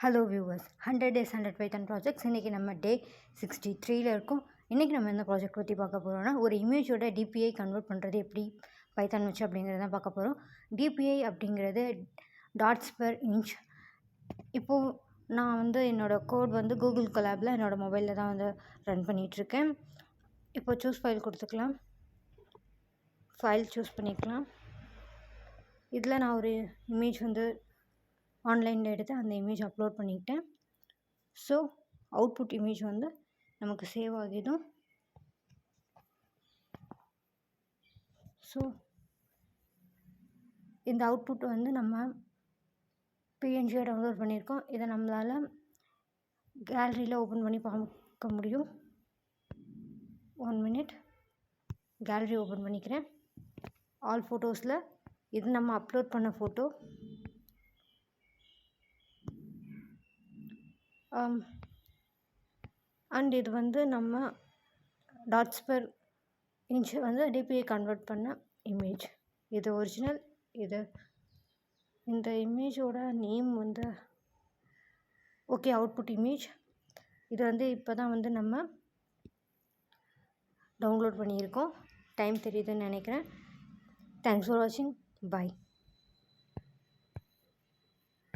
Hello viewers, 100 days 100 Python projects. இன்றைக்கி நம்ம டே 63ல் இருக்கோம். இன்றைக்கி நம்ம இந்த ப்ராஜெக்ட் பற்றி பார்க்க போகிறோம்னா, ஒரு இமேஜோட டிபிஐ கன்வெர்ட் பண்ணுறது எப்படி பைத்தான் வச்சு அப்படிங்கிறத தான் பார்க்க போகிறோம். டிபிஐ அப்படிங்கிறது டாட்ஸ் பெர் இன்ச். இப்போது நான் என்னோடய கோட் கூகுள் கொலாபில் என்னோடய மொபைலில் தான் ரன் பண்ணிகிட்ருக்கேன். இப்போ சூஸ் ஃபைல் கொடுத்துக்கலாம். ஃபைல் சூஸ் பண்ணிக்கலாம். இதில் நான் ஒரு இமேஜ் ஆன்லைனில் எடுத்து அந்த இமேஜ் அப்லோட் பண்ணிக்கிட்டேன். ஸோ அவுட்புட் இமேஜ் நமக்கு சேவ் ஆகிடும். ஸோ இந்த அவுட்புட் நம்ம பிஎன்ஜியை டவுன்லோட் பண்ணியிருக்கோம். இதை நம்மளால் கேலரியில் ஓப்பன் பண்ணி பார்க்க முடியும். 1 minute கேலரி ஓப்பன் பண்ணிக்கிறேன். ஆல் ஃபோட்டோஸில் இது நம்ம அப்லோட் பண்ண ஃபோட்டோ. அண்ட் இது நம்ம dots per inch DPI convert பண்ண இமேஜ். இது ஒரிஜினல். இந்த இமேஜோட நேம் ஓகே, அவுட்புட் இமேஜ். இது இப்போ தான் நம்ம டவுன்லோட் பண்ணியிருக்கோம். டைம் தெரியுதுன்னு நினைக்கிறேன். தேங்க்ஸ் ஃபார் வாட்சிங். பை.